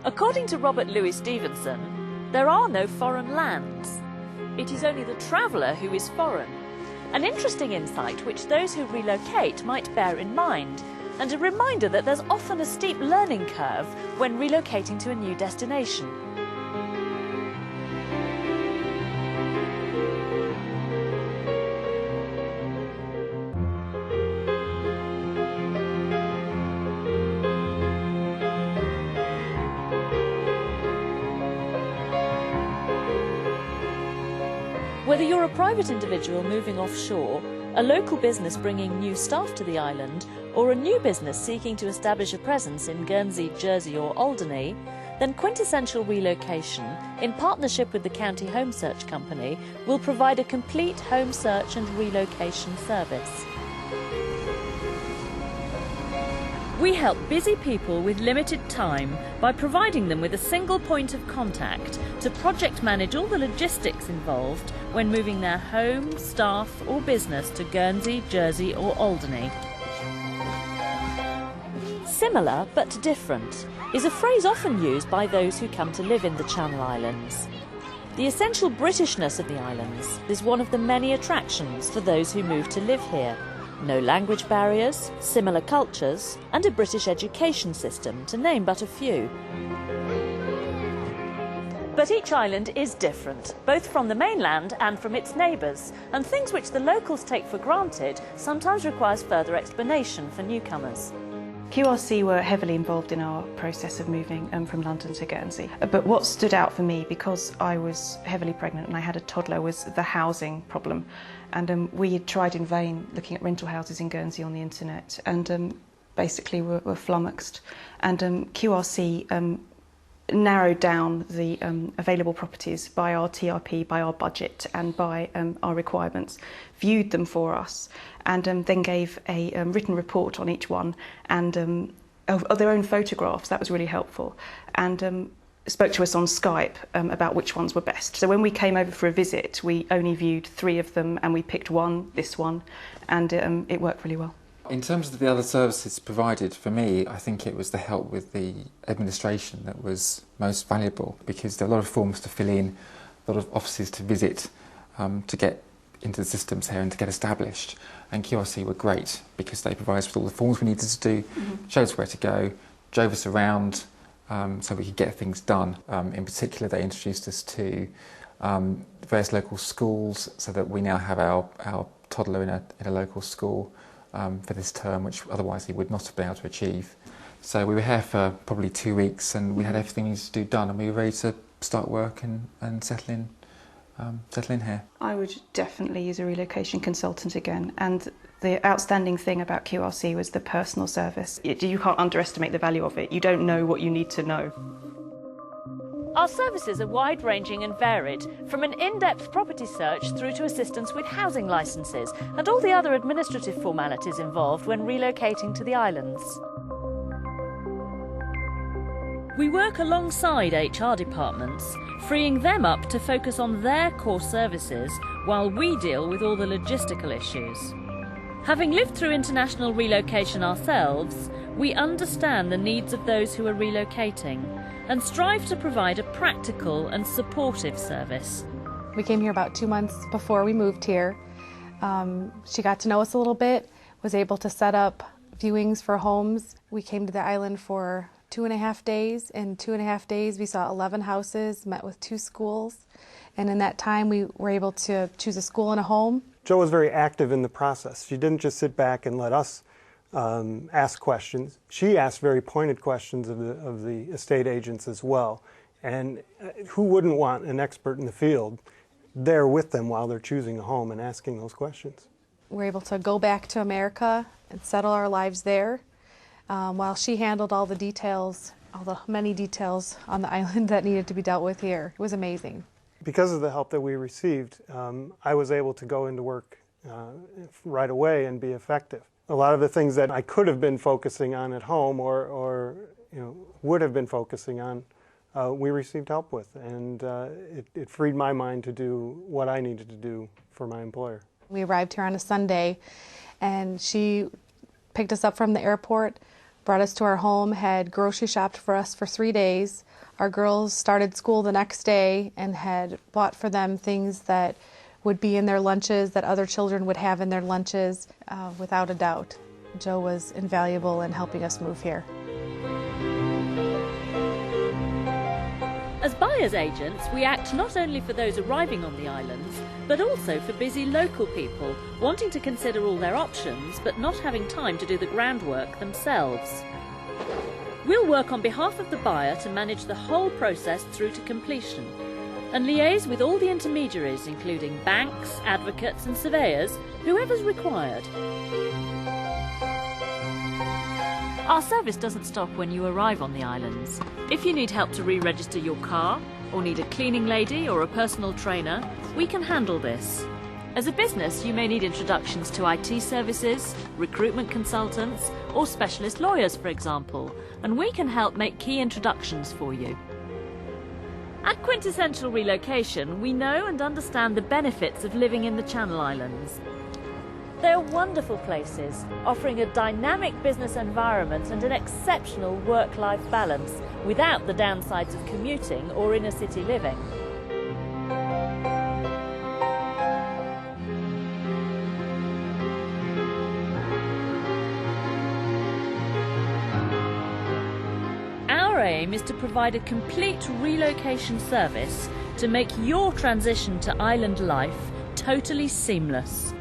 According to Robert Louis Stevenson, there are no foreign lands. It is only the traveller who is foreign. An interesting insight which those who relocate might bear in mind, and a reminder that there's often a steep learning curve when relocating to a new destination. Whether you're a private individual moving offshore, a local business bringing new staff to the island, or a new business seeking to establish a presence in Guernsey, Jersey or Alderney, then Quintessential Relocation, in partnership with the County Home Search Company, will provide a complete home search and relocation service. We help busy people with limited time by providing them with a single point of contact to project manage all the logistics involved when moving their home, staff or business to Guernsey, Jersey or Alderney. Similar but different is a phrase often used by those who come to live in the Channel Islands. The essential Britishness of the islands is one of the many attractions for those who move to live here. No language barriers, similar cultures, and a British education system, to name but a few. But each island is different, both from the mainland and from its neighbours, and things which the locals take for granted sometimes requires further explanation for newcomers. QRC were heavily involved in our process of moving from London to Guernsey. But what stood out for me, because I was heavily pregnant and I had a toddler, was the housing problem. And we had tried in vain looking at rental houses in Guernsey on the internet, and basically were flummoxed. And QRC narrowed down the available properties by our TRP, by our budget and by our requirements, viewed them for us, and then gave a written report on each one and of their own photographs. That was really helpful, and spoke to us on Skype about which ones were best. So when we came over for a visit, we only viewed 3 of them and we picked one, this one, and it worked really well. In terms of the other services provided, for me, I think it was the help with the administration that was most valuable, because there are a lot of forms to fill in, a lot of offices to visit to get into the systems here and to get established. And QRC were great because they provided us with all the forms we needed to do, showed us where to go, drove us around so we could get things done. In particular, they introduced us to various local schools, so that we now have our toddler in a local school for this term, which otherwise he would not have been able to achieve. So we were here for probably 2 weeks and we had everything we needed to do done, and we were ready to start work and settle in here. I would definitely use a relocation consultant again, and the outstanding thing about QRC was the personal service. You can't underestimate the value of it. You don't know what you need to know. Our services are wide-ranging and varied, from an in-depth property search through to assistance with housing licences and all the other administrative formalities involved when relocating to the islands. We work alongside HR departments, freeing them up to focus on their core services while we deal with all the logistical issues. Having lived through international relocation ourselves, we understand the needs of those who are relocating and strive to provide a practical and supportive service. We came here about 2 months before we moved here. She got to know us a little bit, was able to set up viewings for homes. We came to the island for 2.5 days. In 2.5 days we saw 11 houses, met with 2 schools, and in that time we were able to choose a school and a home. Jo was very active in the process. She didn't just sit back and let us ask questions. She asked very pointed questions of the estate agents as well. And who wouldn't want an expert in the field there with them while they're choosing a home and asking those questions? We're able to go back to America and settle our lives there, while she handled all the details, all the many details on the island that needed to be dealt with here. It was amazing. Because of the help that we received, I was able to go into work right away and be effective. A lot of the things that I could have been focusing on at home or would have been focusing on, we received help with, and it freed my mind to do what I needed to do for my employer. We arrived here on a Sunday, and she picked us up from the airport, brought us to our home, had grocery shopped for us for 3 days, Our girls started school the next day and had bought for them things that would be in their lunches, that other children would have in their lunches, without a doubt. Joe was invaluable in helping us move here. As buyer's agents, we act not only for those arriving on the islands, but also for busy local people wanting to consider all their options but not having time to do the groundwork themselves. We'll work on behalf of the buyer to manage the whole process through to completion and liaise with all the intermediaries, including banks, advocates and surveyors, whoever's required. Our service doesn't stop when you arrive on the islands. If you need help to re-register your car, or need a cleaning lady or a personal trainer, we can handle this. As a business, you may need introductions to IT services, recruitment consultants, or specialist lawyers, for example, and we can help make key introductions for you. At Quintessential Relocation, we know and understand the benefits of living in the Channel Islands. They're wonderful places, offering a dynamic business environment and an exceptional work-life balance without the downsides of commuting or inner-city living. Our aim is to provide a complete relocation service to make your transition to island life totally seamless.